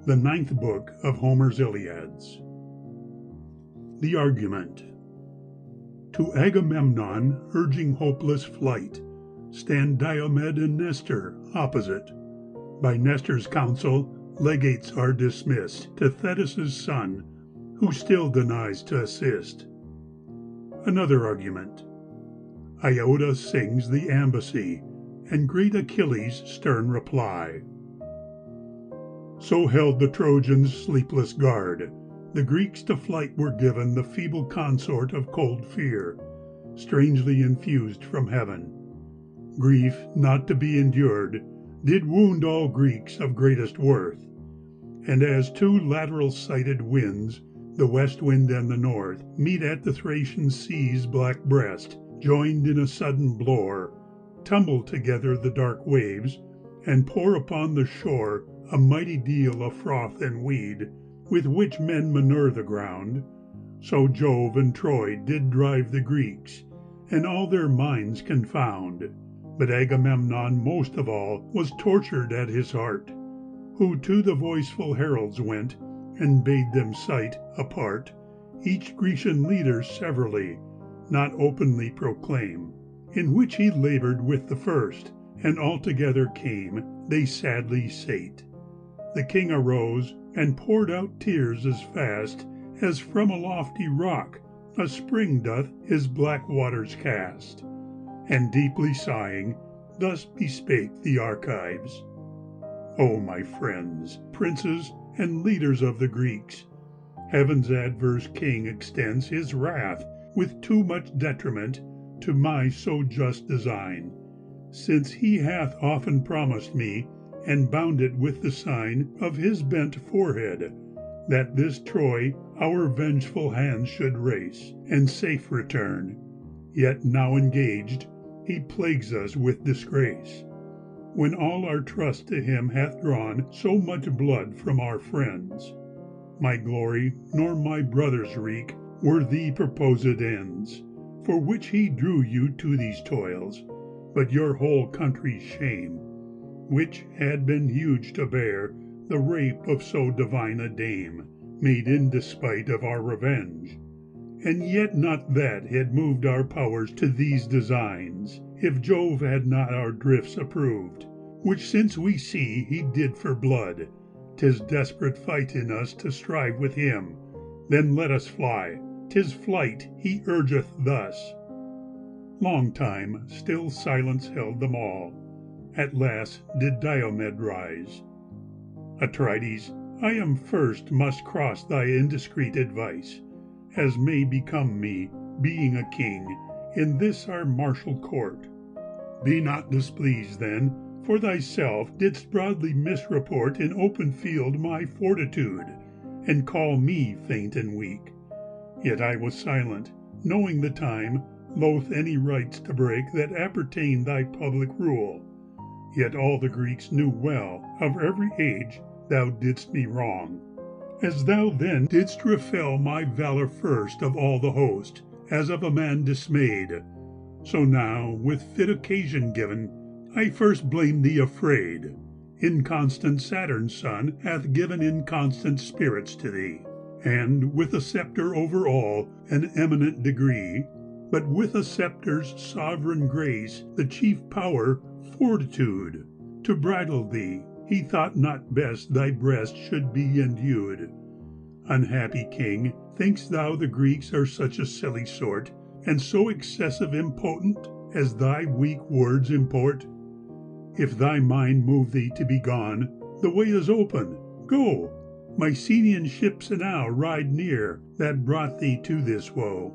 The ninth book of Homer's Iliads. The argument. To Agamemnon, urging hopeless flight, stand Diomed and Nestor opposite. By Nestor's counsel, legates are dismissed to Thetis' son, who still denies to assist. Another argument. Iota sings the ambassy, and great Achilles' stern reply. So held the Trojans sleepless guard. The Greeks to flight were given, the feeble consort of cold fear, strangely infused from heaven. Grief not to be endured did wound all Greeks of greatest worth, and as two lateral-sighted winds, the west wind and the north, meet at the Thracian sea's black breast, joined in a sudden blore, tumble together the dark waves, and pour upon the shore a mighty deal of froth and weed, with which men manure the ground, so Jove and Troy did drive the Greeks, and all their minds confound. But Agamemnon most of all was tortured at his heart, who to the voiceful heralds went, and bade them cite, apart, each Grecian leader severally, not openly proclaim, in which he laboured with the first, and altogether came, they sadly sate. The king arose, and poured out tears as fast as from a lofty rock a spring doth his black waters cast, and deeply sighing, thus bespake the archives. O my friends, princes, and leaders of the Greeks, heaven's adverse king extends his wrath with too much detriment to my so just design, since he hath often promised me, and bound it with the sign of his bent forehead, that this Troy our vengeful hands should race, and safe return. Yet now engaged, he plagues us with disgrace, when all our trust to him hath drawn so much blood from our friends. My glory, nor my brother's wreak, were the proposed ends, for which he drew you to these toils, but your whole country's shame, which had been huge to bear the rape of so divine a dame, made in despite of our revenge. And yet not that had moved our powers to these designs, if Jove had not our drifts approved, which since we see he did for blood, 'tis desperate fight in us to strive with him. Then let us fly, 'tis flight he urgeth thus. Long time still silence held them all. At last did Diomed rise. Atrides, I am first must cross thy indiscreet advice, as may become me, being a king, in this our martial court. Be not displeased then, for thyself didst broadly misreport in open field my fortitude, and call me faint and weak. Yet I was silent, knowing the time, loath any rights to break that appertain thy public rule. Yet all the Greeks knew well, of every age, thou didst me wrong, as thou then didst refill my valour first of all the host, as of a man dismayed. So now, with fit occasion given, I first blame thee afraid. Inconstant Saturn's son hath given inconstant spirits to thee, and with a sceptre over all an eminent degree, but with a sceptre's sovereign grace the chief power, fortitude. To bridle thee, he thought not best thy breast should be endued. Unhappy king, think'st thou the Greeks are such a silly sort, and so excessive impotent, as thy weak words import? If thy mind move thee to be gone, the way is open, go. Mycenaean ships enow ride near, that brought thee to this woe.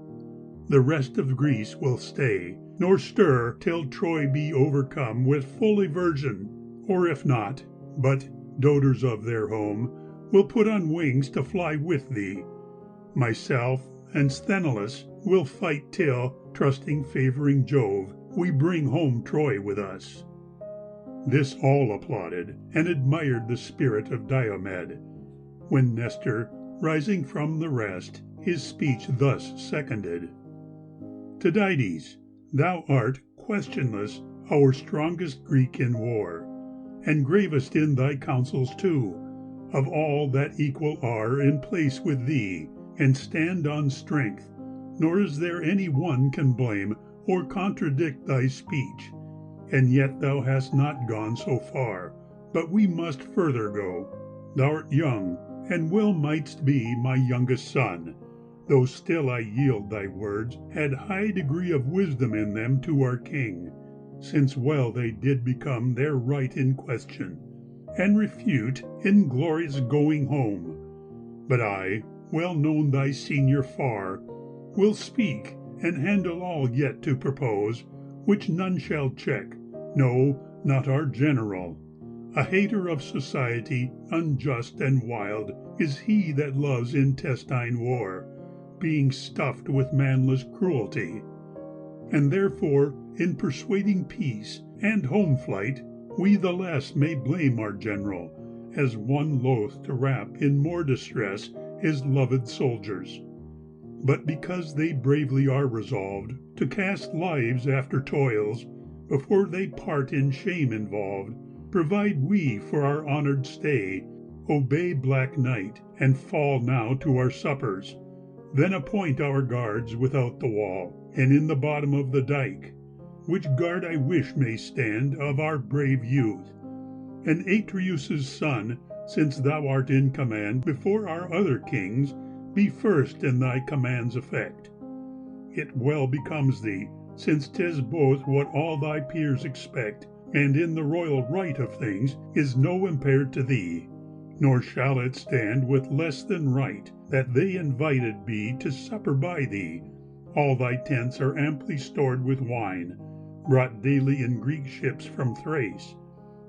The rest of Greece will stay, nor stir till Troy be overcome with full aversion, or if not, but, doters of their home, will put on wings to fly with thee. Myself and Sthenelus will fight till, trusting favouring Jove, we bring home Troy with us. This all applauded, and admired the spirit of Diomed, when Nestor, rising from the rest, his speech thus seconded. Tydides, thou art, questionless, our strongest Greek in war, and gravest in thy counsels too, of all that equal are in place with thee, and stand on strength, nor is there any one can blame or contradict thy speech. And yet thou hast not gone so far, but we must further go. Thou'rt young, and well mightst be my youngest son, though still I yield thy words had high degree of wisdom in them to our king, since well they did become their right in question, and refute in glorious going home. But I, well known thy senior far, will speak and handle all yet to propose, which none shall check, no, not our general. A hater of society, unjust and wild, is he that loves intestine war, being stuffed with manless cruelty. And therefore, in persuading peace and home flight, we the less may blame our general, as one loath to wrap in more distress his loved soldiers. But because they bravely are resolved to cast lives after toils, before they part in shame involved, provide we for our honored stay, obey black night, and fall now to our suppers. Then appoint our guards without the wall, and in the bottom of the dike, which guard I wish may stand of our brave youth. And Atreus' son, since thou art in command before our other kings, be first in thy command's effect. It well becomes thee, since 'tis both what all thy peers expect, and in the royal right of things is no impaired to thee, nor shall it stand with less than right that they invited be to supper by thee. All thy tents are amply stored with wine, brought daily in Greek ships from Thrace,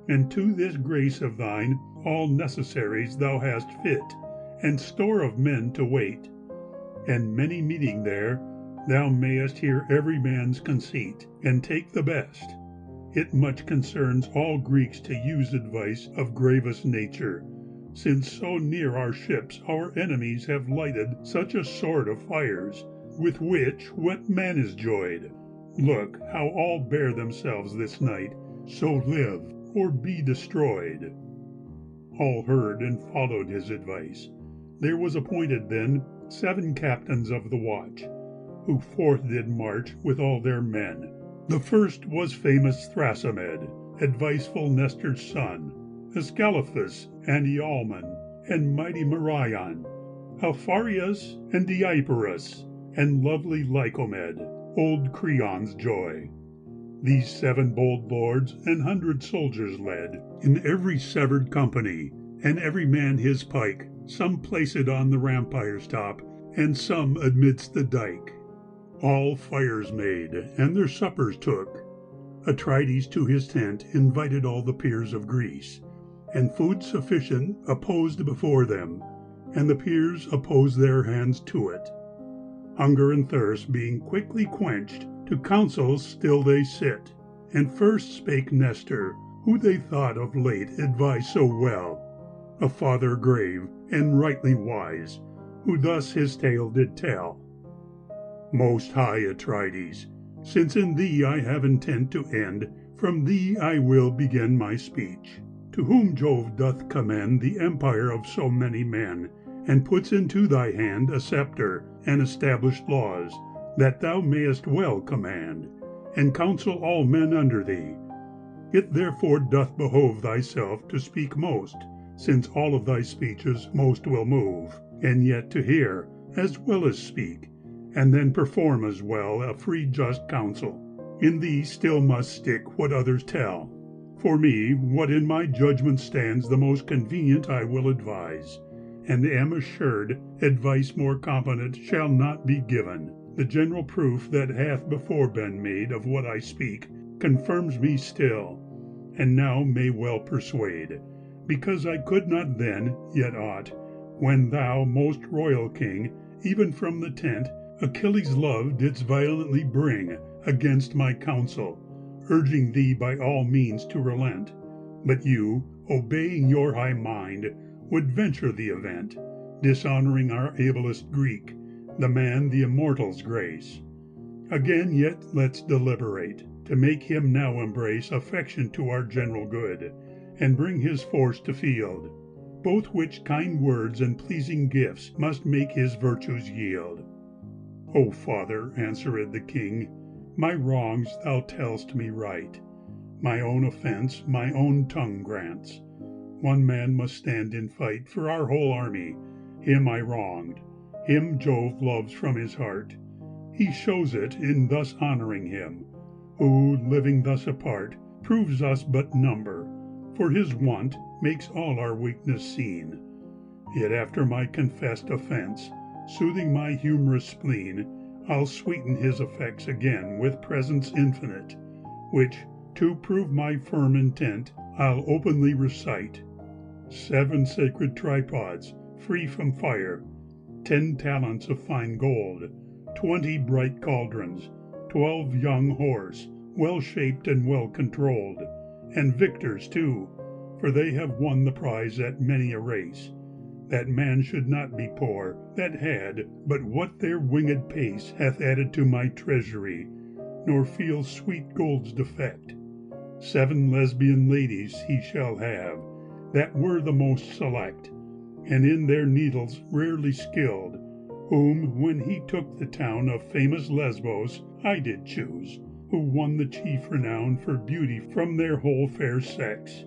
and to this grace of thine all necessaries thou hast fit, and store of men to wait. And many meeting there, thou mayest hear every man's conceit, and take the best. It much concerns all Greeks to use advice of gravest nature, since so near our ships our enemies have lighted such a sort of fires, with which what man is joyed. Look how all bear themselves this night, so live or be destroyed. All heard and followed his advice. There was appointed then 7 captains of the watch, who forth did march with all their men. The first was famous Thrasymed, adviceful Nestor's son, Ascalaphus, and Ialmen, and mighty Merion, Alpharius, and Deipyrus, and lovely Lycomed, old Creon's joy. These 7 bold lords and 100 soldiers led, in every severed company, and every man his pike, some placed on the rampire's top, and some amidst the dike. All fires made, and their suppers took. Atrides to his tent invited all the peers of Greece, and food sufficient apposed before them, and the peers opposed their hands to it. Hunger and thirst being quickly quenched, to councils still they sit, and first spake Nestor, who they thought of late advised so well, a father grave and rightly wise, who thus his tale did tell. Most high Atrides, since in thee I have intent to end, from thee I will begin my speech, to whom Jove doth commend the empire of so many men, and puts into thy hand a scepter and established laws, that thou mayest well command, and counsel all men under thee. It therefore doth behove thyself to speak most, since all of thy speeches most will move, and yet to hear, as well as speak, and then perform as well a free just counsel. In thee still must stick what others tell. For me, what in my judgment stands the most convenient I will advise, and am assured advice more competent shall not be given. The general proof that hath before been made of what I speak confirms me still, and now may well persuade, because I could not then, yet ought, when thou, most royal king, even from the tent, Achilles' love didst violently bring against my counsel, urging thee by all means to relent. But you, obeying your high mind, would venture the event, dishonoring our ablest Greek, the man the immortals grace. Again yet let's deliberate, to make him now embrace affection to our general good, and bring his force to field. both which kind words and pleasing gifts must make his virtues yield. O Father, answered the king, my wrongs thou tell'st me right. My own offence my own tongue grants. One man must stand in fight for our whole army. Him I wronged. Him Jove loves from his heart. He shows it in thus honoring him, who, living thus apart, proves us but number, for his want makes all our weakness seen. Yet after my confessed offence, soothing my humorous spleen, I'll sweeten his effects again with presents infinite, which, to prove my firm intent, I'll openly recite. 7 sacred tripods, free from fire, 10 talents of fine gold, 20 bright cauldrons, 12 young horse, well shaped and well controlled, and victors too, for they have won the prize at many a race. That man should not be poor, that had but what their winged pace hath added to my treasury, nor feel sweet gold's defect. 7 Lesbian ladies he shall have, that were the most select, and in their needles rarely skilled, whom, when he took the town of famous Lesbos, I did choose, who won the chief renown for beauty from their whole fair sex,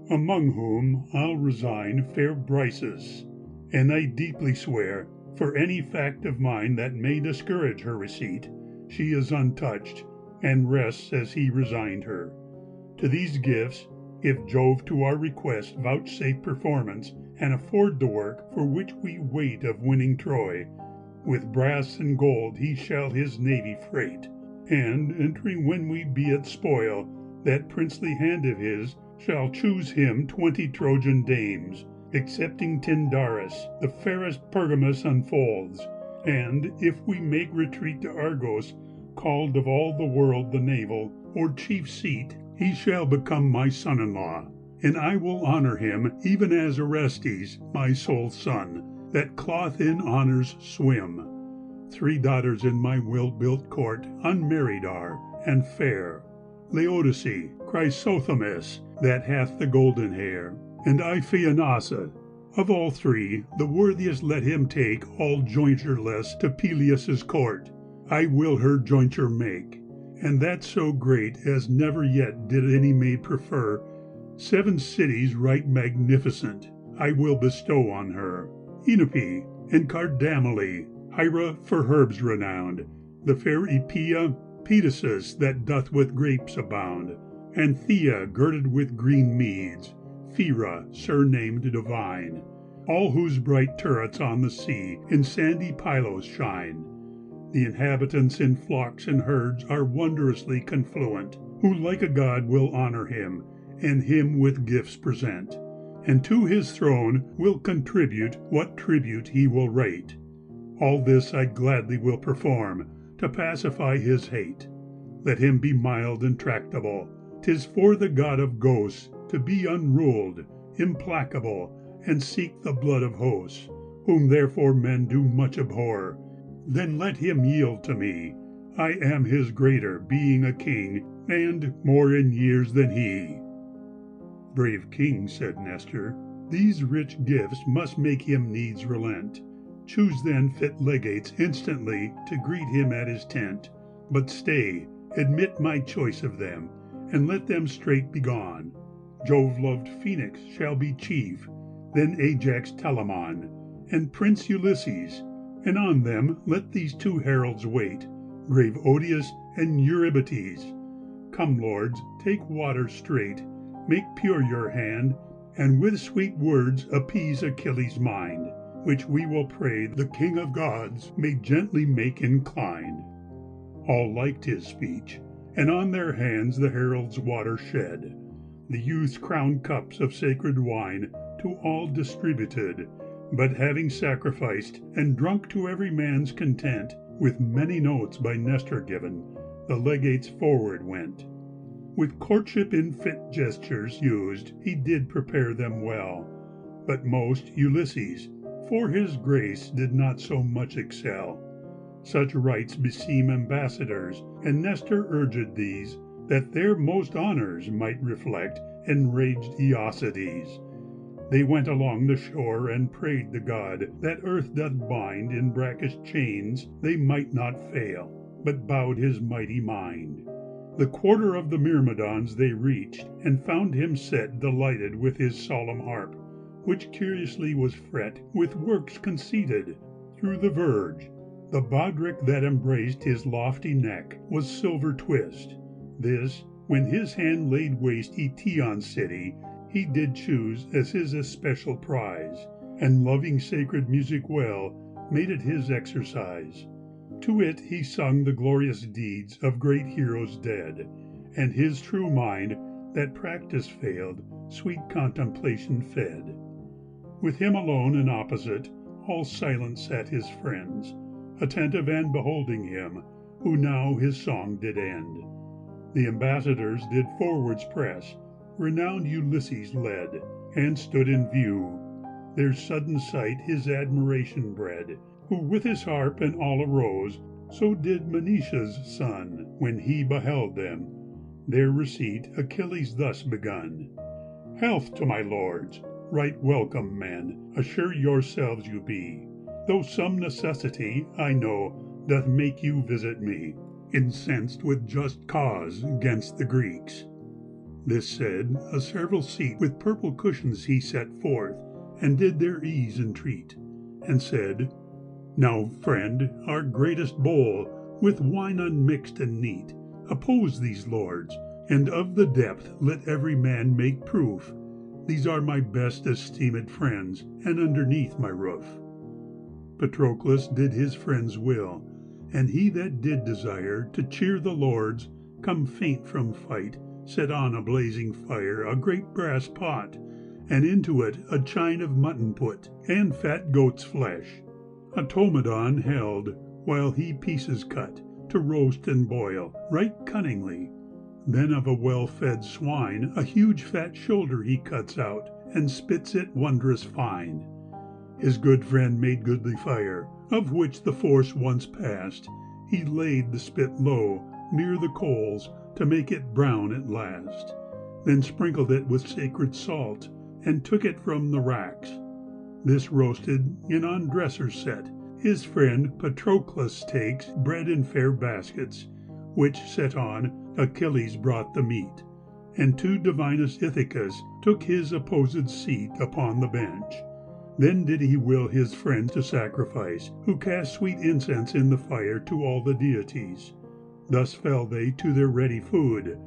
among whom I'll resign fair Briseis, and I deeply swear, for any fact of mine that may discourage her receipt, she is untouched, and rests as he resigned her. To these gifts, if Jove to our request vouchsafe performance, and afford the work for which we wait of winning Troy, with brass and gold he shall his navy freight, and, entering when we be at spoil, that princely hand of his shall choose him 20 Trojan dames, excepting Tyndarus, the fairest Pergamus unfolds, and, if we make retreat to Argos, called of all the world the naval, or chief seat, he shall become my son-in-law, and I will honor him even as Orestes, my sole son, that cloth in honors swim. 3 daughters in my well-built court unmarried are, and fair, Laodice, Chrysothemis, that hath the golden hair, and Iphianassa. Of all 3, the worthiest let him take all jointureless to Peleus' court. I will her jointure make, and that so great as never yet did any maid prefer. 7 cities right magnificent I will bestow on her, Enope and Cardamyle, Hyra for herbs renowned, the fair Epea, Pedasus that doth with grapes abound, Anthea girded with green meads, Phaera surnamed divine, all whose bright turrets on the sea in sandy Pylos shine. The inhabitants in flocks and herds are wondrously confluent, who like a god will honor him, and him with gifts present, and to his throne will contribute what tribute he will rate. All this I gladly will perform, to pacify his hate. Let him be mild and tractable, 'tis for the god of ghosts to be unruled, implacable, and seek the blood of hosts, whom therefore men do much abhor. Then let him yield to me. I am his greater, being a king, and more in years than he. Brave king, said Nestor, these rich gifts must make him needs relent. Choose then fit legates instantly to greet him at his tent. But stay, admit my choice of them, and let them straight be gone. Jove-loved Phoenix shall be chief, then Ajax Telamon, and Prince Ulysses, and on them let these 2 heralds wait, grave Odius and Eurybates. Come, lords, take water straight, make pure your hand, and with sweet words appease Achilles' mind, which we will pray the King of gods may gently make inclined. All liked his speech, and on their hands the heralds water shed. The youths crowned cups of sacred wine to all distributed, but having sacrificed and drunk to every man's content, with many notes by Nestor given, the legates forward went. With courtship in fit gestures used, he did prepare them well, but most Ulysses, for his grace did not so much excel. Such rites beseem ambassadors, and Nestor urged these, that their most honors might reflect enraged Aeacides. They went along the shore and prayed the God that earth doth bind in brackish chains they might not fail, but bowed his mighty mind. The quarter of the Myrmidons they reached, and found him set delighted with his solemn harp, which curiously was fret with works conceited. Through the verge, the baldric that embraced his lofty neck was silver twist. This, when his hand laid waste Eetion's city, he did choose as his especial prize, and loving sacred music well, made it his exercise. To it he sung the glorious deeds of great heroes dead, and his true mind, that practice failed, sweet contemplation fed. With him alone and opposite, all silent sat his friends, attentive and beholding him, who now his song did end. The ambassadors did forwards press, renowned Ulysses led, and stood in view. Their sudden sight his admiration bred, who with his harp and all arose, so did Menetia's son, when he beheld them. Their receipt Achilles thus begun: "Health to my lords! Right welcome, men, assure yourselves you be, though some necessity, I know, doth make you visit me, incensed with just cause 'gainst the Greeks." This said, a several seat with purple cushions he set forth, and did their ease entreat, and said, "Now, friend, our greatest bowl, with wine unmixed and neat, oppose these lords, and of the depth let every man make proof. These are my best esteemed friends, and underneath my roof." Patroclus did his friends' will, and he that did desire to cheer the lords, come faint from fight, set on a blazing fire a great brass pot, and into it a chine of mutton put, and fat goat's flesh. Automedon held, while he pieces cut, to roast and boil, right cunningly. Then of a well-fed swine a huge fat shoulder he cuts out, and spits it wondrous fine. His good friend made goodly fire, of which the force once past, he laid the spit low, near the coals, to make it brown at last, then sprinkled it with sacred salt, and took it from the racks. This roasted, in on dressers set, his friend Patroclus takes bread in fair baskets, which set on, Achilles brought the meat, and to divinest Ithacus took his opposed seat upon the bench. Then did he will his friend to sacrifice, who cast sweet incense in the fire to all the deities. Thus fell they to their ready food.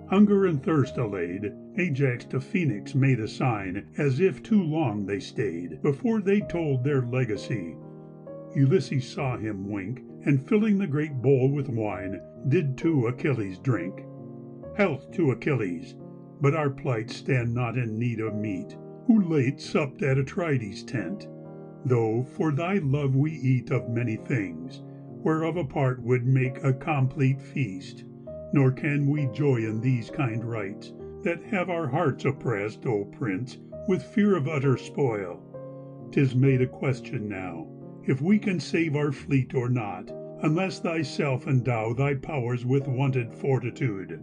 Hunger and thirst allayed, Ajax to Phoenix made a sign, as if too long they stayed, before they told their legacy. Ulysses saw him wink, and filling the great bowl with wine, did to Achilles drink. "Health to Achilles! But our plights stand not in need of meat, who late supped at Atrides' tent, though for thy love we eat of many things, whereof a part would make a complete feast. Nor can we joy in these kind rites, that have our hearts oppressed, O Prince, with fear of utter spoil. 'Tis made a question now, if we can save our fleet or not, unless thyself endow thy powers with wonted fortitude.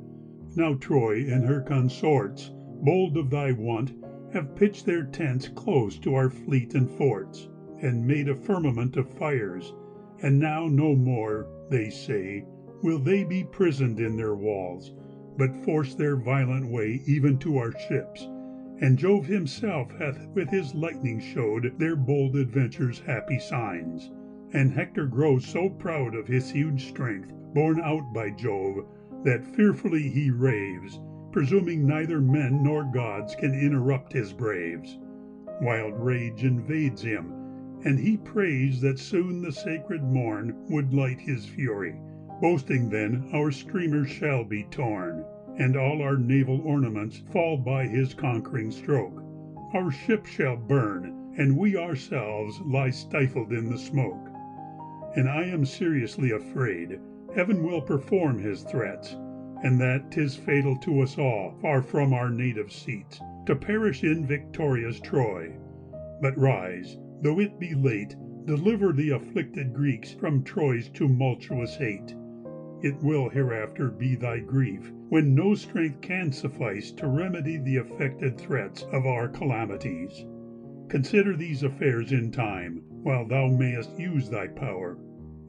Now Troy and her consorts, bold of thy wont, have pitched their tents close to our fleet and forts, and made a firmament of fires, and now no more, they say, will they be prisoned in their walls, but force their violent way even to our ships, and Jove himself hath with his lightning showed their bold adventures happy signs, and Hector grows so proud of his huge strength, borne out by Jove, that fearfully he raves, presuming neither men nor gods can interrupt his braves. Wild rage invades him, and he prays that soon the sacred morn would light his fury, boasting then our streamers shall be torn, and all our naval ornaments fall by his conquering stroke. Our ships shall burn, and we ourselves lie stifled in the smoke. And I am seriously afraid heaven will perform his threats, and that 'tis fatal to us all, far from our native seats, to perish in victorious Troy. But rise, though it be late, deliver the afflicted Greeks from Troy's tumultuous hate. It will hereafter be thy grief, when no strength can suffice to remedy the affected threats of our calamities. Consider these affairs in time, while thou mayest use thy power,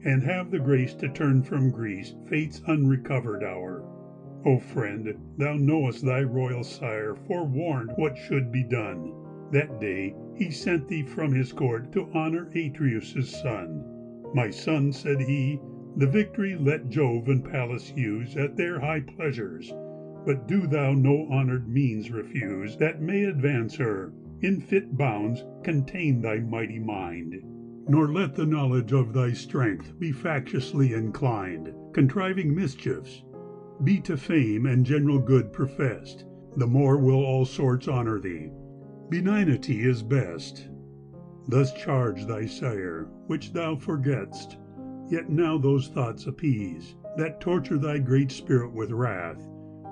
and have the grace to turn from Greece fate's unrecovered hour. O friend, thou knowest thy royal sire forewarned what should be done. That day he sent thee from his court to honor Atreus' son. My son, said he, the victory let Jove and Pallas use at their high pleasures, but do thou no honored means refuse that may advance her, in fit bounds contain thy mighty mind. Nor let the knowledge of thy strength be factiously inclined, contriving mischiefs. Be to fame and general good professed, the more will all sorts honor thee. Benignity is best. Thus charge thy sire, which thou forgett'st. Yet now those thoughts appease, that torture thy great spirit with wrath,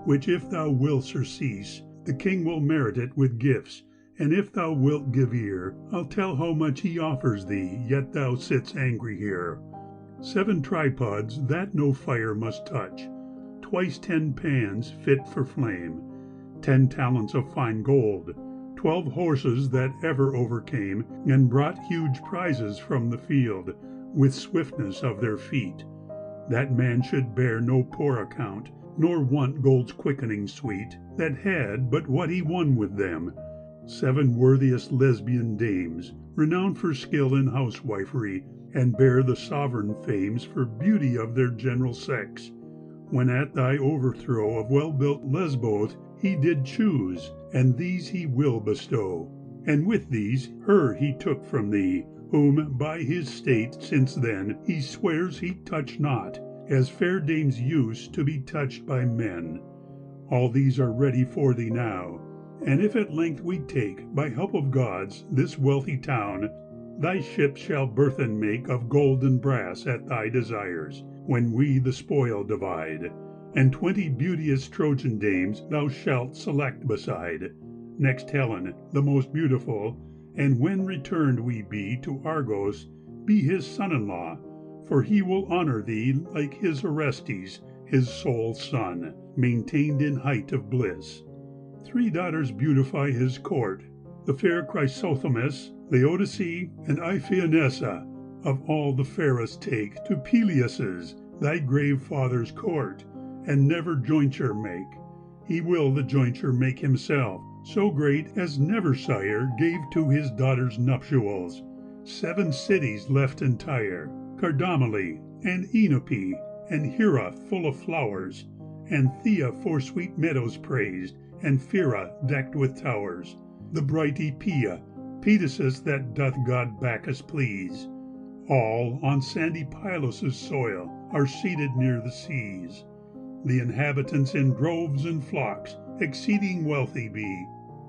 which if thou wilt surcease, the king will merit it with gifts, and if thou wilt give ear, I'll tell how much he offers thee, yet thou sitst angry here. 7 tripods that no fire must touch, twice 10 pans fit for flame, 10 talents of fine gold, 12 horses that ever overcame and brought huge prizes from the field, with swiftness of their feet. That man should bear no poor account, nor want gold's quickening sweet, that had but what he won with them. 7 worthiest Lesbian dames, renowned for skill in housewifery, and bear the sovereign fames for beauty of their general sex. When at thy overthrow of well-built Lesbos he did choose, and these he will bestow. And with these her he took from thee, whom by his state since then he swears he touched not, as fair dames used to be touched by men. All these are ready for thee now, and if at length we take, by help of gods, this wealthy town, thy ship shall burthen make of gold and brass at thy desires, when we the spoil divide, and 20 beauteous Trojan dames thou shalt select beside, next Helen, the most beautiful, and when returned we be to Argos, be his son-in-law, for he will honor thee like his Orestes, his sole son, maintained in height of bliss. 3 daughters beautify his court, the fair Chrysothemis, Laodice, and Iphianessa. Of all the fairest take to Peleus's, thy grave father's court, and never jointure make. He will the jointure make himself, so great as never sire gave to his daughter's nuptials. 7 cities left entire, Cardamyle, and Enope, and Hera full of flowers, and Thea for sweet meadows praised, and Phyra decked with towers, the bright Epea, Pedasus that doth god Bacchus please. All on sandy Pylos' soil are seated near the seas. The inhabitants in droves and flocks exceeding wealthy be,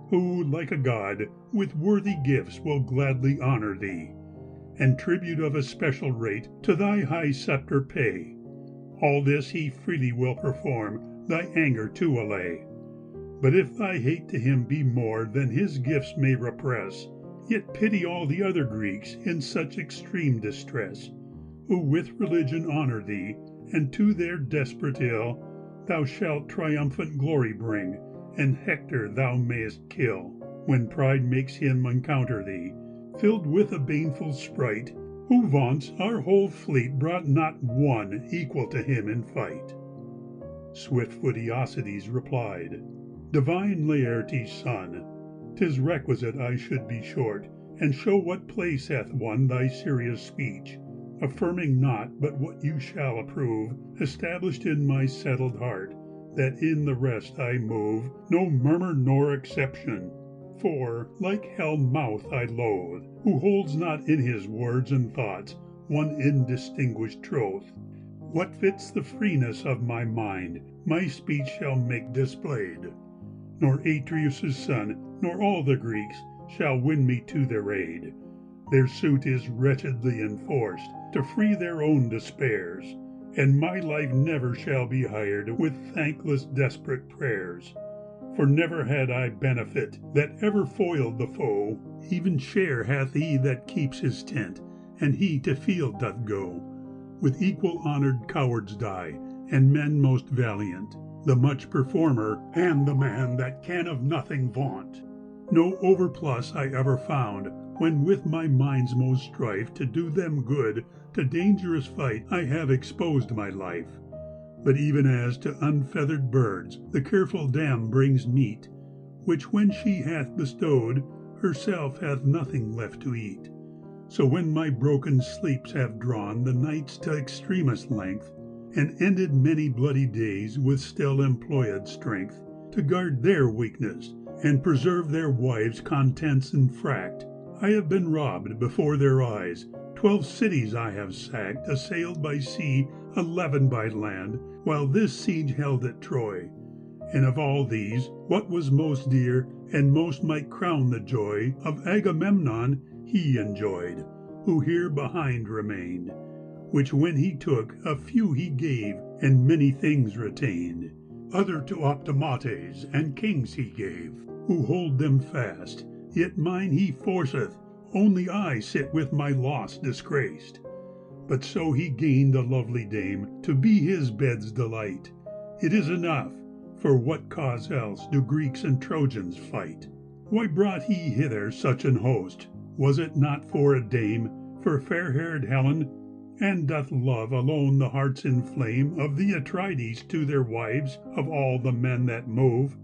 who, like a god, with worthy gifts will gladly honor thee, and tribute of a special rate to thy high sceptre pay. All this he freely will perform, thy anger to allay. But if thy hate to him be more than his gifts may repress, yet pity all the other Greeks in such extreme distress, who with religion honor thee, and to their desperate ill thou shalt triumphant glory bring, and Hector thou mayest kill, when pride makes him encounter thee, filled with a baneful sprite, who vaunts our whole fleet brought not one equal to him in fight. Swift-foot Aeacides replied, Divine Laertes' son, 'tis requisite I should be short, and show what place hath won thy serious speech, affirming not but what you shall approve, established in my settled heart, that in the rest I move no murmur nor exception. For, like hell mouth I loathe, who holds not in his words and thoughts one indistinguished troth. What fits the freeness of my mind, my speech shall make displayed. Nor Atreus' son, nor all the Greeks, shall win me to their aid. Their suit is wretchedly enforced, to free their own despairs, and my life never shall be hired with thankless desperate prayers. For never had I benefit that ever foiled the foe, even share hath he that keeps his tent, and he to field doth go. With equal honored cowards die, and men most valiant, the much performer, and the man that can of nothing vaunt. No overplus I ever found, when with my mind's most strife to do them good, to dangerous fight I have exposed my life. But even as to unfeathered birds the careful dam brings meat, which when she hath bestowed, herself hath nothing left to eat. So when my broken sleeps have drawn the nights to extremest length, and ended many bloody days with still employed strength, to guard their weakness, and preserve their wives' contents infract, I have been robbed before their eyes. 12 cities I have sacked, assailed by sea, 11 by land, while this siege held at Troy. And of all these, what was most dear, and most might crown the joy of Agamemnon, he enjoyed, who here behind remained, which when he took, a few he gave, and many things retained. Other to optimates and kings he gave, who hold them fast, yet mine he forceth, only I sit with my loss disgraced. But so he gained a lovely dame, to be his bed's delight. It is enough, for what cause else do Greeks and Trojans fight? Why brought he hither such an host? Was it not for a dame, for fair-haired Helen? And doth love alone the hearts inflame of the Atrides to their wives, of all the men that move?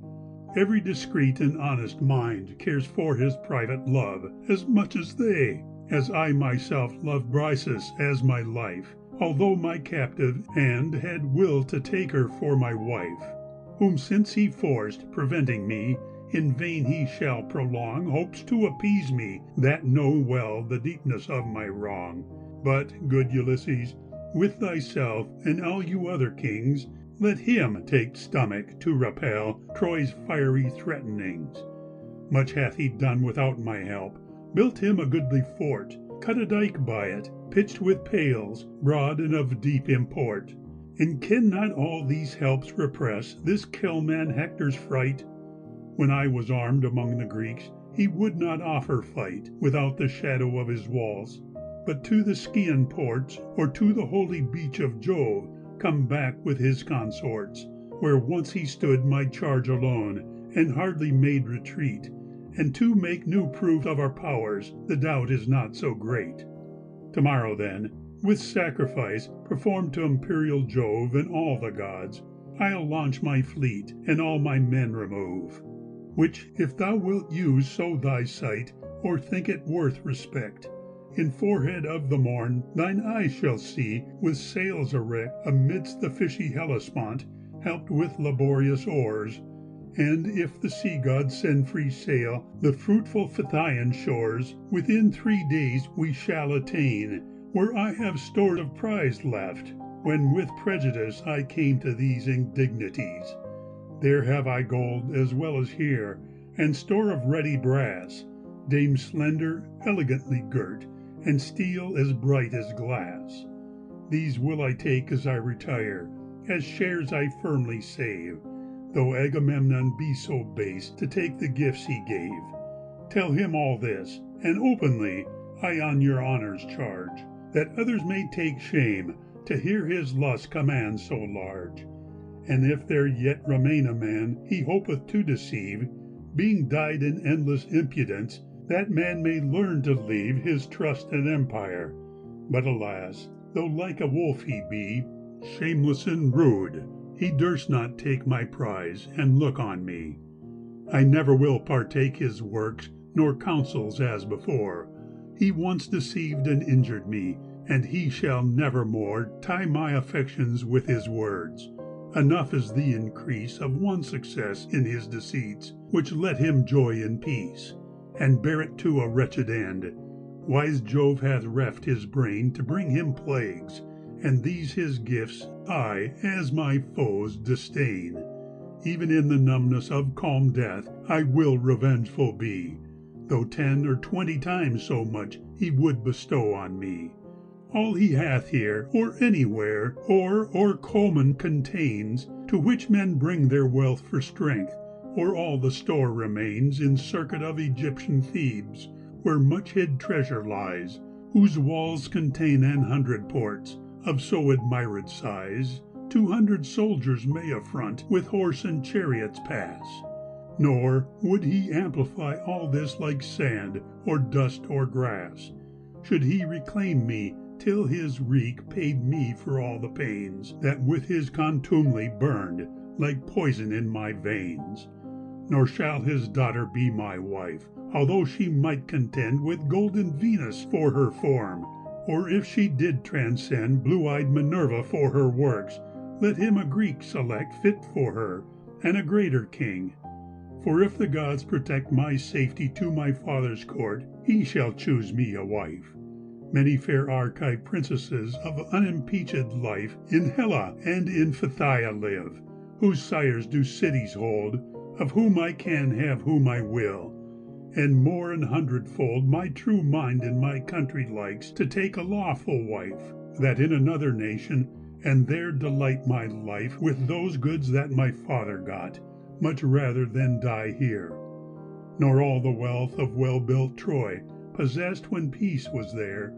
Every discreet and honest mind cares for his private love as much as they, as I myself love Briseis as my life, although my captive, and had will to take her for my wife, whom since he forced, preventing me, in vain he shall prolong hopes to appease me, that know well the deepness of my wrong. But, good Ulysses, with thyself and all you other kings, let him take stomach to repel Troy's fiery threatenings. Much hath he done without my help, built him a goodly fort, cut a dike by it, pitched with pales, broad and of deep import. And can not all these helps repress this kill-man Hector's fright? When I was armed among the Greeks, he would not offer fight without the shadow of his walls, but to the Scaean ports, or to the holy beach of Jove, come back with his consorts, where once he stood my charge alone, and hardly made retreat, and to make new proof of our powers, the doubt is not so great. Tomorrow then, with sacrifice performed to imperial Jove and all the gods, I'll launch my fleet, and all my men remove, which if thou wilt use so thy sight, or think it worth respect, in forehead of the morn thine eyes shall see, with sails erect amidst the fishy Hellespont, helped with laborious oars, and if the sea-gods send free sail, the fruitful Phthian shores, within 3 days we shall attain, where I have store of prize left, when with prejudice I came to these indignities. There have I gold as well as here, and store of ready brass, dames slender, elegantly girt, and steel as bright as glass. These will I take as I retire, as shares I firmly save, though Agamemnon be so base to take the gifts he gave. Tell him all this, and openly I on your honours charge, that others may take shame to hear his lust command so large. And if there yet remain a man he hopeth to deceive, being dyed in endless impudence, that man may learn to leave his trust and empire. But alas, though like a wolf he be, shameless and rude, he durst not take my prize and look on me. I never will partake his works nor counsels as before. He once deceived and injured me, and he shall never more tie my affections with his words. Enough is the increase of one success in his deceits, which let him joy in peace, and bear it to a wretched end. Wise Jove hath reft his brain to bring him plagues, and these his gifts I, as my foes, disdain. Even in the numbness of calm death I will revengeful be, though 10 or 20 times so much he would bestow on me. All he hath here, or anywhere, or Coman contains, to which men bring their wealth for strength, or all the store remains in circuit of Egyptian Thebes, where much hid treasure lies, whose walls contain 100 ports, of so admired size, 200 soldiers may affront, with horse and chariots pass. Nor would he amplify all this like sand, or dust, or grass, should he reclaim me till his wreak paid me for all the pains that with his contumely burned like poison in my veins. Nor shall his daughter be my wife, although she might contend with golden Venus for her form, or if she did transcend blue-eyed Minerva for her works, let him a Greek select fit for her, and a greater king. For if the gods protect my safety to my father's court, he shall choose me a wife. Many fair Argive princesses of unimpeached life in Hella and in Phthia live, whose sires do cities hold, of whom I can have whom I will. And more an hundredfold my true mind in my country likes to take a lawful wife, that in another nation, and there delight my life with those goods that my father got, much rather than die here. Nor all the wealth of well-built Troy, possessed when peace was there,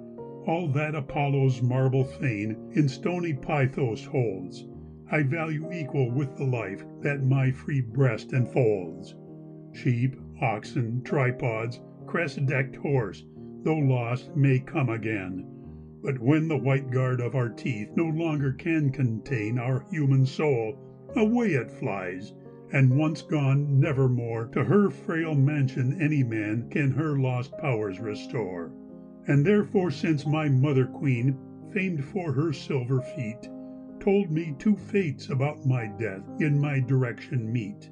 all that Apollo's marble fane in stony Pythos holds, I value equal with the life that my free breast enfolds. Sheep, oxen, tripods, crest-decked horse, though lost, may come again. But when the white guard of our teeth no longer can contain our human soul, away it flies, and once gone nevermore to her frail mansion any man can her lost powers restore. And therefore since my mother queen, famed for her silver feet, told me 2 fates about my death in my direction meet,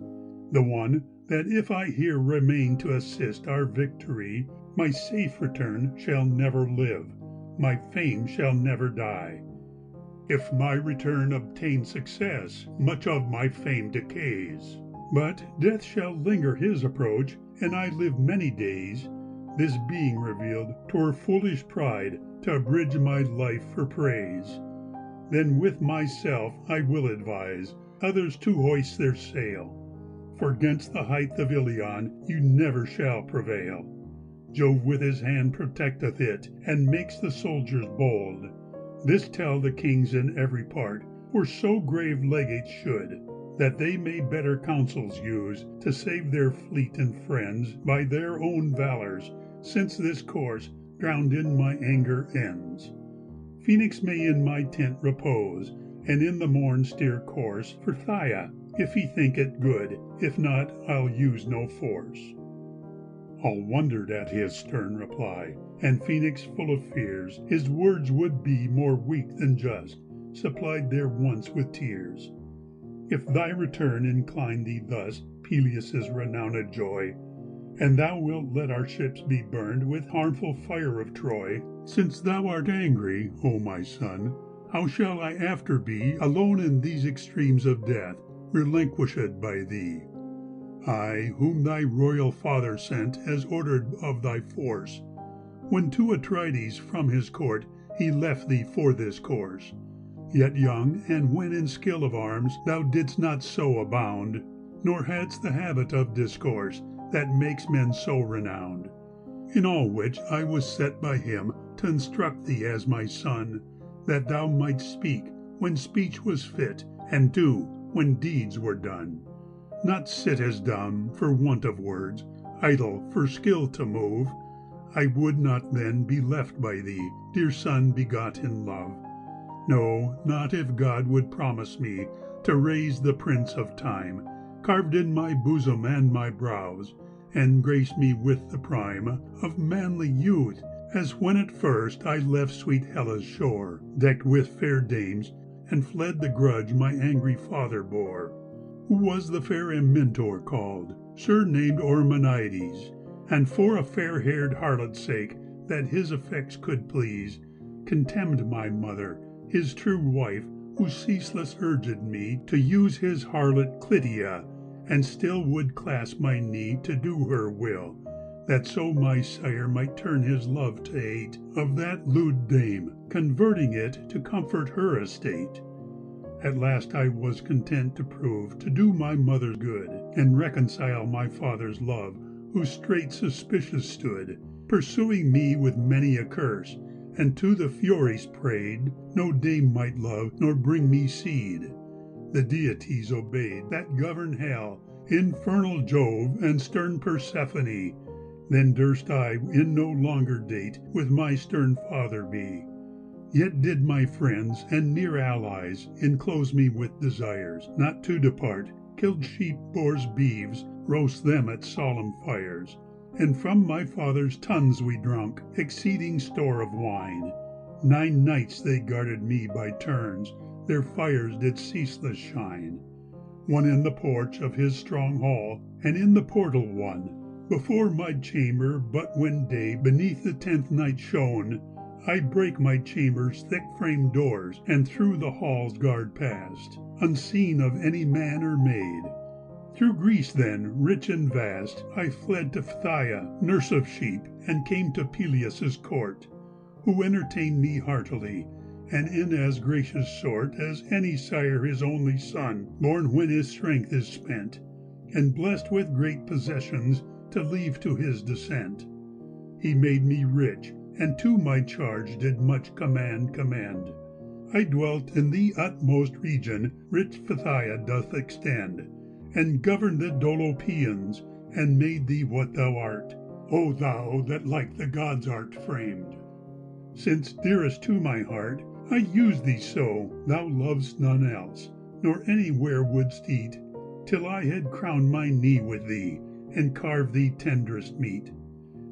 the one, that if I here remain to assist our victory, my safe return shall never live, my fame shall never die. If my return obtain success, much of my fame decays. But death shall linger his approach, and I live many days. This being revealed, 'twere foolish pride to abridge my life for praise. Then with myself I will advise others to hoist their sail, for 'gainst the height of Iliad you never shall prevail. Jove with his hand protecteth it, and makes the soldiers bold. This tell the kings in every part, for so grave legates should, that they may better counsels use to save their fleet and friends by their own valors, since this course, drowned in my anger, ends. Phoenix may in my tent repose, and in the morn steer course for Phthia, if he think it good, if not, I'll use no force. All wondered at his stern reply, and Phoenix, full of fears, his words would be more weak than just, supplied their wants with tears. If thy return incline thee thus, Peleus' renowned joy, and thou wilt let our ships be burned with harmful fire of Troy, since thou art angry, O my son, how shall I after be alone in these extremes of death, relinquished by thee? I, whom thy royal father sent as ordered of thy force, when to Atrides from his court he left thee for this course. Yet young, and when in skill of arms thou didst not so abound, nor hadst the habit of discourse that makes men so renowned. In all which I was set by him to instruct thee as my son, that thou mightst speak when speech was fit, and do when deeds were done. Not sit as dumb for want of words, idle for skill to move. I would not then be left by thee, dear son begot in love. No, not if God would promise me to raise the Prince of Time, carved in my bosom and my brows, and grace me with the prime of manly youth, as when at first I left sweet Hellas' shore, decked with fair dames, and fled the grudge my angry father bore, who was the fair Amyntor called, surnamed Ormenides, and for a fair-haired harlot's sake, that his effects could please, contemned my mother, his true wife, who ceaseless urged me to use his harlot Clytia, and still would clasp my knee to do her will, that so my sire might turn his love to hate of that lewd dame, converting it to comfort her estate. At last I was content to prove to do my mother good, and reconcile my father's love, who straight suspicious stood, pursuing me with many a curse, and to the Furies prayed, no dame might love nor bring me seed. The deities obeyed that govern hell, infernal Jove and stern Persephone. Then durst I in no longer date with my stern father be. Yet did my friends and near allies enclose me with desires not to depart, killed sheep, boars, beeves, roast them at solemn fires. And from my father's tuns we drunk exceeding store of wine. 9 nights they guarded me by turns, their fires did ceaseless shine. One in the porch of his strong hall, and in the portal one, before my chamber. But when day beneath the 10th night shone, I brake my chamber's thick-framed doors, and through the hall's guard passed, unseen of any man or maid. Through Greece then, rich and vast, I fled to Phthia, nurse of sheep, and came to Peleus' court, who entertained me heartily, and in as gracious sort as any sire his only son, born when his strength is spent, and blessed with great possessions to leave to his descent. He made me rich, and to my charge did much command. I dwelt in the utmost region rich Phthia doth extend, and governed the Dolopians, and made thee what thou art, O thou that like the gods art framed. Since dearest to my heart, I use thee so, thou lov'st none else, nor anywhere wouldst eat, till I had crowned my knee with thee, and carved thee tenderest meat,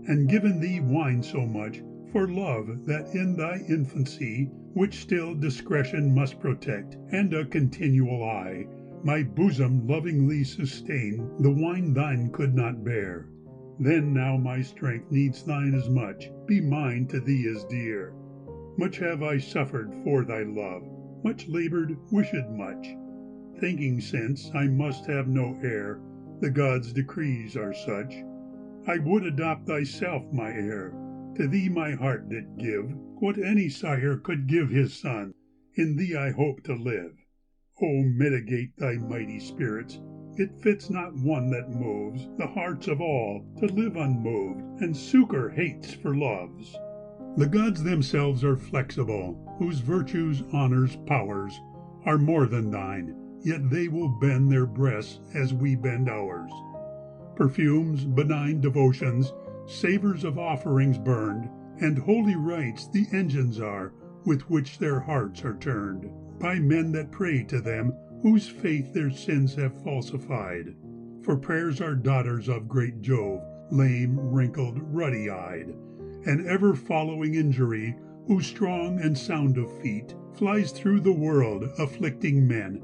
and given thee wine so much for love that in thy infancy, which still discretion must protect, and a continual eye, my bosom lovingly sustained, the wine thine could not bear. Then now my strength needs thine as much, be mine to thee as dear. Much have I suffered for thy love, much labored, wished much, thinking since I must have no heir, the gods' decrees are such. I would adopt thyself my heir, to thee my heart did give, what any sire could give his son, in thee I hope to live. O mitigate thy mighty spirits, it fits not one that moves the hearts of all to live unmoved, and succour hates for loves. The gods themselves are flexible, whose virtues, honors, powers are more than thine, yet they will bend their breasts as we bend ours. Perfumes, benign devotions, savors of offerings burned, and holy rites the engines are with which their hearts are turned, by men that pray to them whose faith their sins have falsified. For prayers are daughters of great Jove, lame, wrinkled, ruddy-eyed, and ever following injury, whose strong and sound of feet flies through the world afflicting men,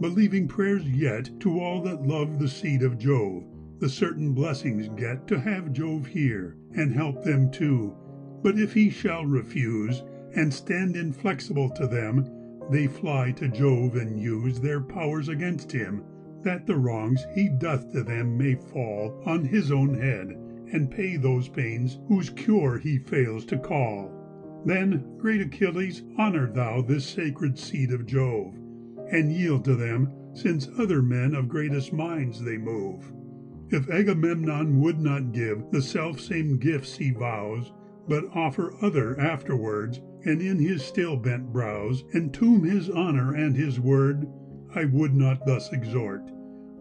believing prayers yet to all that love the seed of Jove, the certain blessings get to have Jove hear, and help them too. But if he shall refuse, and stand inflexible to them, they fly to Jove and use their powers against him, that the wrongs he doth to them may fall on his own head, and pay those pains whose cure he fails to call. Then, great Achilles, honor thou this sacred seed of Jove, and yield to them, since other men of greatest minds they move. If Agamemnon would not give the self-same gifts he vows, but offer other afterwards, and in his still bent brows entomb his honor and his word, I would not thus exhort,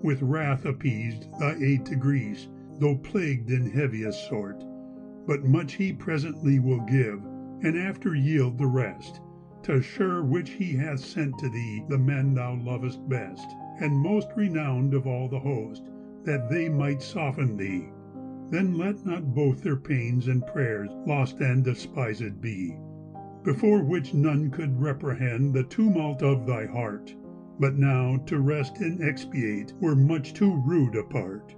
with wrath appeased, thy aid to Greece, though plagued in heaviest sort. But much he presently will give, and after yield the rest, to assure which he hath sent to thee the men thou lovest best, and most renowned of all the host, that they might soften thee. Then let not both their pains and prayers lost and despised be, before which none could reprehend the tumult of thy heart. But now to rest and expiate were much too rude a part.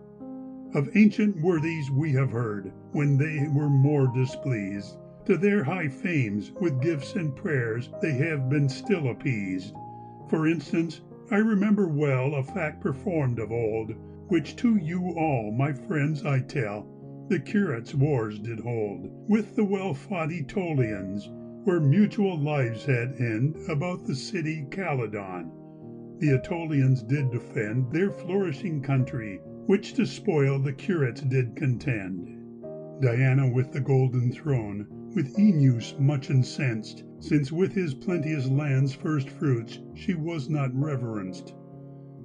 Of ancient worthies we have heard, when they were more displeased, to their high fames with gifts and prayers they have been still appeased. For instance, I remember well a fact performed of old, which to you all, my friends, I tell. The curates wars did hold with the well-fought Aetolians, where mutual lives had end about the city Calydon. The Aetolians did defend their flourishing country, which to spoil the curates did contend. Diana with the golden throne with Oeneus much incensed, since with his plenteous land's first fruits she was not reverenced.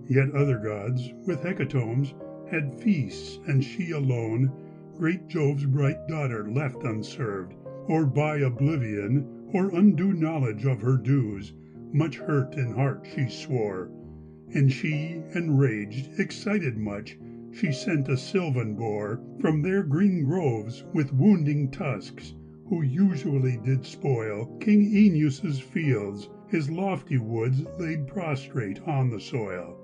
Yet other gods, with hecatombs, had feasts, and she alone, great Jove's bright daughter, left unserved, or by oblivion, or undue knowledge of her dues, much hurt in heart she swore. And she, enraged, excited much, she sent a sylvan boar from their green groves with wounding tusks, who usually did spoil King Oeneus' fields, his lofty woods laid prostrate on the soil.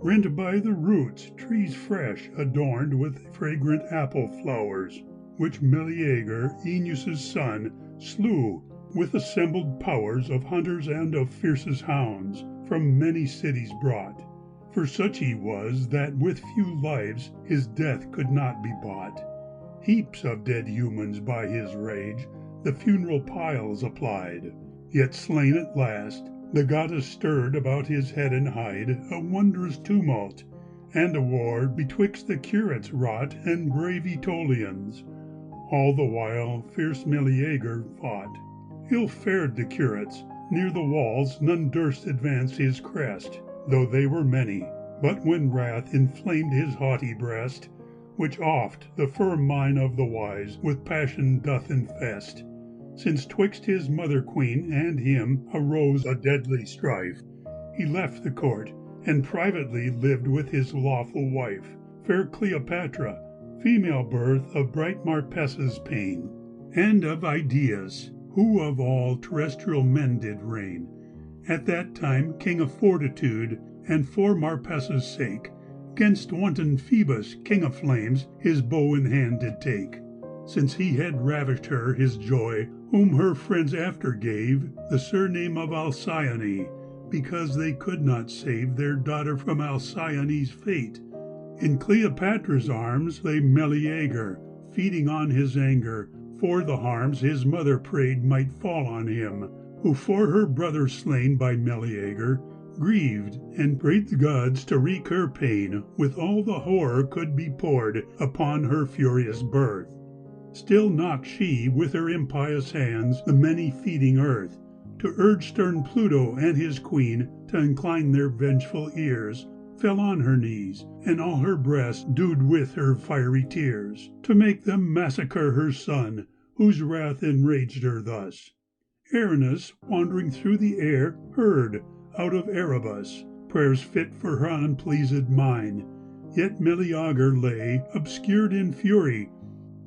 Rent by the roots, trees fresh, adorned with fragrant apple flowers, which Meleager, Oeneus' son, slew with assembled powers of hunters and of fiercest hounds, from many cities brought. For such he was that with few lives his death could not be bought. Heaps of dead humans by his rage the funeral piles applied, yet slain at last, the goddess stirred about his head and hide a wondrous tumult, and a war betwixt the curates wrought and brave Aetolians. All the while fierce Meleager fought. Ill fared the curates, near the walls none durst advance his crest, though they were many, but when wrath inflamed his haughty breast, which oft the firm mind of the wise with passion doth infest, since twixt his mother queen and him arose a deadly strife, he left the court, and privately lived with his lawful wife, fair Cleopatra, female birth of bright Marpessa's pain, and of Idaeus, who of all terrestrial men did reign, at that time king of fortitude, and for Marpessa's sake, 'gainst wanton Phoebus, king of flames, his bow in hand did take, since he had ravished her his joy, whom her friends after gave the surname of Alcyone, because they could not save their daughter from Alcyone's fate. In Cleopatra's arms lay Meleager, feeding on his anger, for the harms his mother prayed might fall on him, who for her brother slain by Meleager grieved, and prayed the gods to wreak her pain with all the horror could be poured upon her furious birth. Still knocked she with her impious hands the many-feeding earth, to urge stern Pluto and his queen to incline their vengeful ears, fell on her knees, and all her breast dewed with her fiery tears, to make them massacre her son, whose wrath enraged her thus. Erinus, wandering through the air, heard, out of Erebus, prayers fit for her unpleased mind, yet Meleager lay, obscured in fury.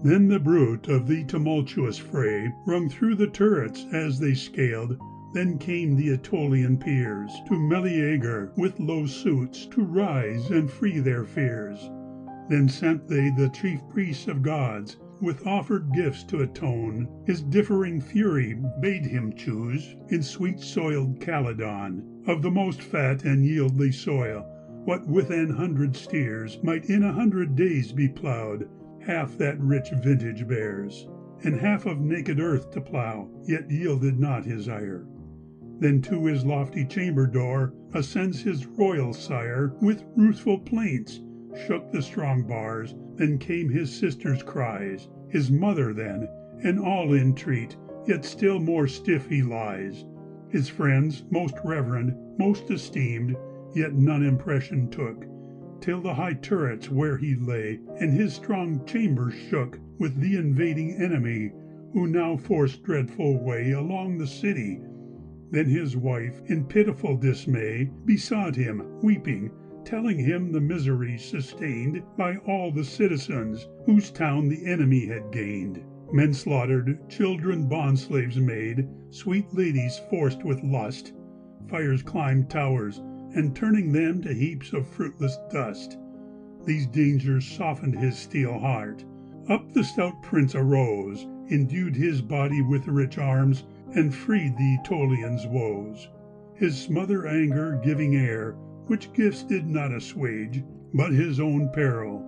Then the bruit of the tumultuous fray rung through the turrets as they scaled. Then came the Aetolian peers to Meleager with low suits to rise and free their fears. Then sent they the chief priests of gods with offered gifts to atone. His differing fury bade him choose in sweet-soiled Calydon, of the most fat and yieldly soil, what with 100 steers might in 100 days be ploughed, half that rich vintage bears, and half of naked earth to plough, yet yielded not his ire. Then to his lofty chamber door ascends his royal sire with ruthful plaints, shook the strong bars. Then came his sister's cries, his mother then, and all entreat, yet still more stiff he lies. His friends, most reverend, most esteemed, yet none impression took, till the high turrets where he lay, and his strong chamber shook with the invading enemy, who now forced dreadful way along the city. Then his wife, in pitiful dismay, besought him, weeping, telling him the misery sustained by all the citizens, whose town the enemy had gained. Men slaughtered, children bondslaves made, sweet ladies forced with lust. Fires climbed towers, and turning them to heaps of fruitless dust. These dangers softened his steel heart. Up the stout prince arose, endued his body with rich arms, and freed the Aetolians' woes. His smother anger giving air, which gifts did not assuage, but his own peril.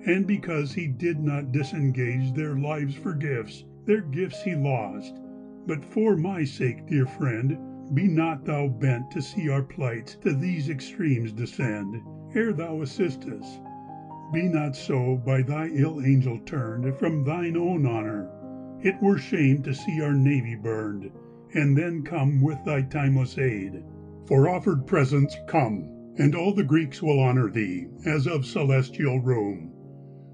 And because he did not disengage their lives for gifts, their gifts he lost. But for my sake, dear friend, be not thou bent to see our plights to these extremes descend, ere thou assist us. Be not so by thy ill angel turned from thine own honour. It were shame to see our navy burned, and then come with thy timeless aid. For offered presents come, and all the Greeks will honor thee, as of celestial Rome.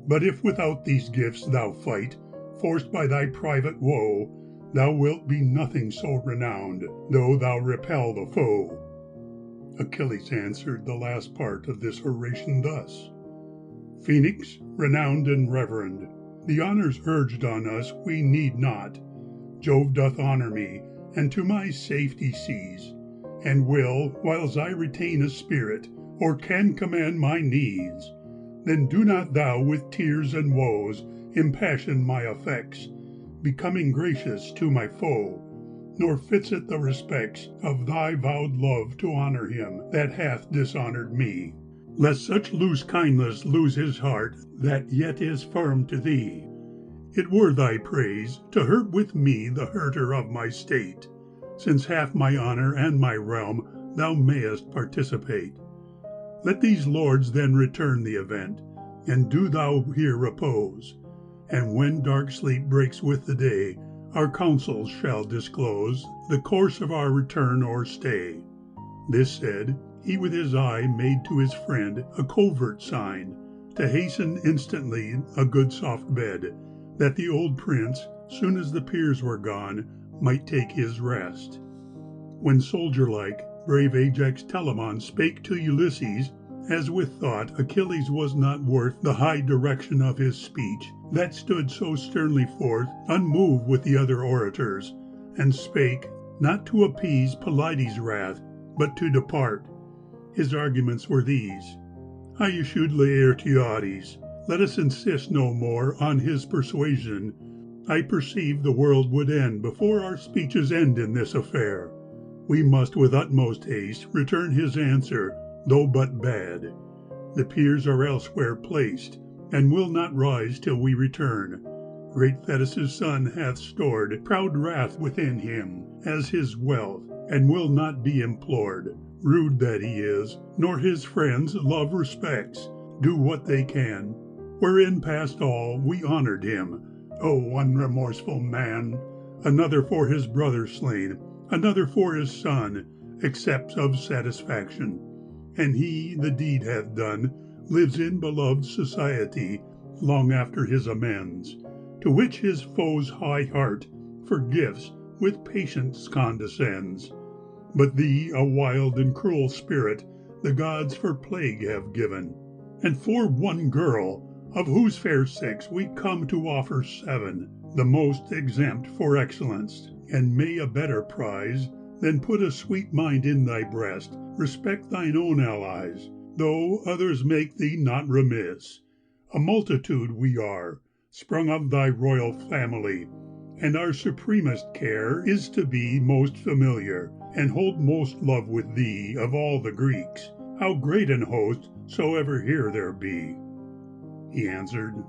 But if without these gifts thou fight, forced by thy private woe, thou wilt be nothing so renowned, though thou repel the foe. Achilles answered the last part of this oration thus: Phoenix, renowned and reverend, the honors urged on us we need not. Jove doth honor me, and to my safety sees, and will, whiles I retain a spirit, or can command my knees. Then do not thou with tears and woes impassion my affects, becoming gracious to my foe, nor fits it the respects of thy vowed love to honor him that hath dishonored me, lest such loose kindness lose his heart that yet is firm to thee. It were thy praise to hurt with me the hurter of my state, since half my honor and my realm thou mayest participate. Let these lords then return the event, and do thou here repose, and when dark sleep breaks with the day, our councils shall disclose the course of our return or stay. This said, he with his eye made to his friend a covert sign, to hasten instantly a good soft bed, that the old prince, soon as the peers were gone, might take his rest. When soldier-like, brave Ajax Telamon spake to Ulysses, as with thought Achilles was not worth the high direction of his speech, that stood so sternly forth, unmoved with the other orators, and spake, not to appease Pelides' wrath, but to depart. His arguments were these: I issued Laertiades, let us insist no more on his persuasion. I perceive the world would end before our speeches end in this affair. We must with utmost haste return his answer, though but bad. The peers are elsewhere placed, and will not rise till we return. Great Thetis' son hath stored proud wrath within him, as his wealth, and will not be implored. Rude that he is, nor his friends love respects, do what they can. Wherein past all we honored him. O unremorseful man! Another for his brother slain, another for his son, accepts of satisfaction. And he the deed hath done, lives in beloved society, long after his amends, to which his foe's high heart for gifts with patience condescends. But thee, a wild and cruel spirit, the gods for plague have given, and for one girl, of whose fair sex we come to offer 7, the most exempt for excellence, and may a better prize than put a sweet mind in thy breast, respect thine own allies, though others make thee not remiss. A multitude we are, sprung of thy royal family, and our supremest care is to be most familiar, and hold most love with thee of all the Greeks, how great an host soever here there be. He answered,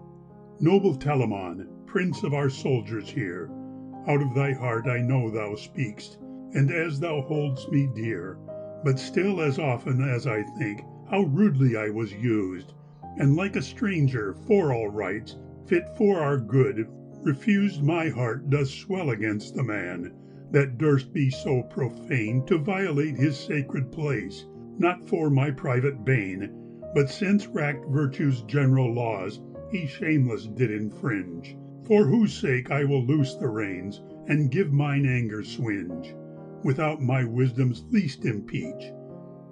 Noble Telamon, prince of our soldiers here, out of thy heart I know thou speakst, and as thou holdst me dear, but still as often as I think how rudely I was used, and like a stranger for all rights, fit for our good, refused, my heart does swell against the man that durst be so profane to violate his sacred place, not for my private bane, but since racked virtue's general laws he shameless did infringe, for whose sake I will loose the reins, and give mine anger swinge, without my wisdom's least impeach.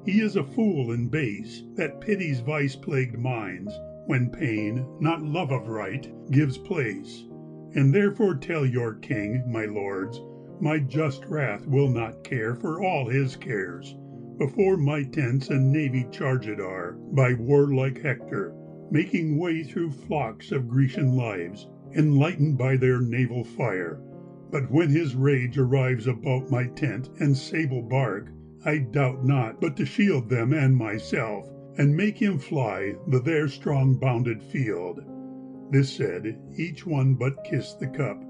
He is a fool and base, that pities vice-plagued minds, when pain, not love of right, gives place. And therefore tell your king, my lords, my just wrath will not care for all his cares, before my tents and navy charged are by warlike Hector, making way through flocks of Grecian lives, enlightened by their naval fire. But when his rage arrives about my tent and sable bark, I doubt not but to shield them and myself, and make him fly the there strong bounded field. This said, each one but kissed the cup,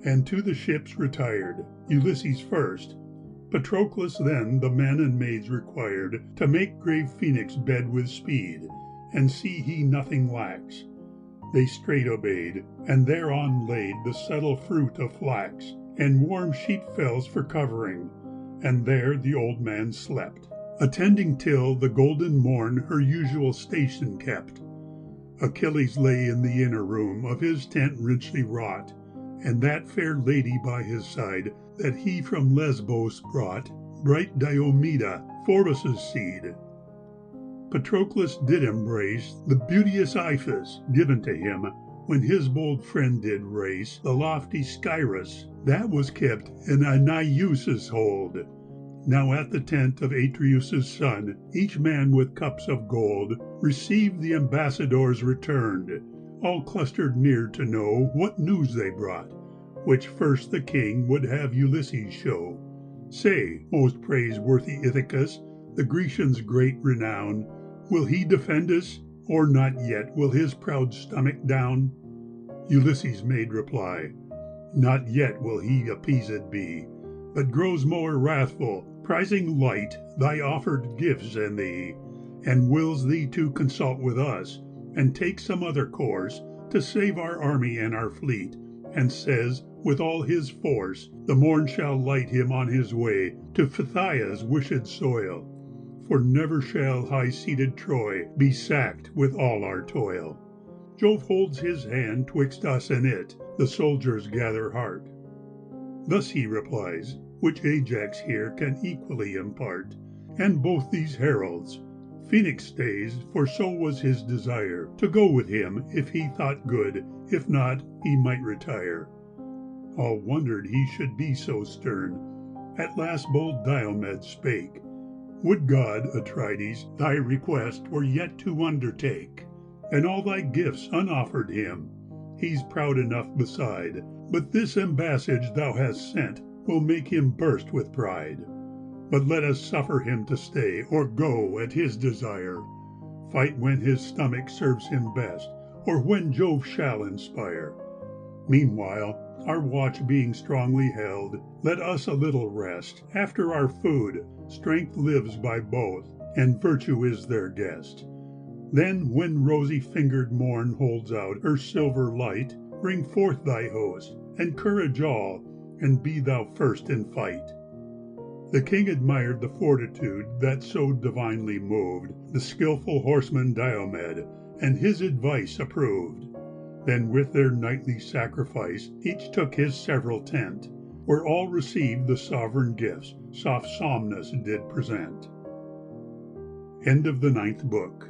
and to the ships retired, Ulysses first. Patroclus then the men and maids required to make grave Phoenix bed with speed, and see he nothing lacks. They straight obeyed, and thereon laid the subtle fruit of flax, and warm sheep fells for covering, and there the old man slept, attending till the golden morn her usual station kept. Achilles lay in the inner room of his tent richly wrought, and that fair lady by his side that he from Lesbos brought, bright Diomeda, Phoebus' seed. Patroclus did embrace the beauteous Iphis, given to him when his bold friend did race the lofty Scyrus that was kept in Aeneas' hold. Now at the tent of Atreus' son, each man with cups of gold received the ambassadors returned, all clustered near to know what news they brought, which first the king would have Ulysses show. Say, most praiseworthy Ithacus, the Grecians' great renown, will he defend us, or not yet will his proud stomach down? Ulysses made reply, not yet will he appeased be, but grows more wrathful, prizing light thy offered gifts and thee, and wills thee to consult with us, and take some other course, to save our army and our fleet, and says, with all his force, the morn shall light him on his way to Phthyia's wished soil, for never shall high-seated Troy be sacked with all our toil. Jove holds his hand twixt us and it, the soldiers gather heart. Thus he replies, which Ajax here can equally impart, and both these heralds. Phoenix stays, for so was his desire, to go with him if he thought good, if not, he might retire. All wondered he should be so stern. At last bold Diomed spake, would God, Atrides, thy request were yet to undertake, and all thy gifts unoffered him. He's proud enough beside, but this ambassage thou hast sent will make him burst with pride. But let us suffer him to stay, or go at his desire. Fight when his stomach serves him best, or when Jove shall inspire. Meanwhile, our watch being strongly held, let us a little rest. After our food, strength lives by both, and virtue is their guest. Then, when rosy-fingered morn holds out her silver light, bring forth thy host, encourage all, and be thou first in fight. The king admired the fortitude that so divinely moved the skilful horseman Diomed, and his advice approved. Then with their nightly sacrifice each took his several tent, where all received the sovereign gifts soft Somnus did present. End of the 9th book.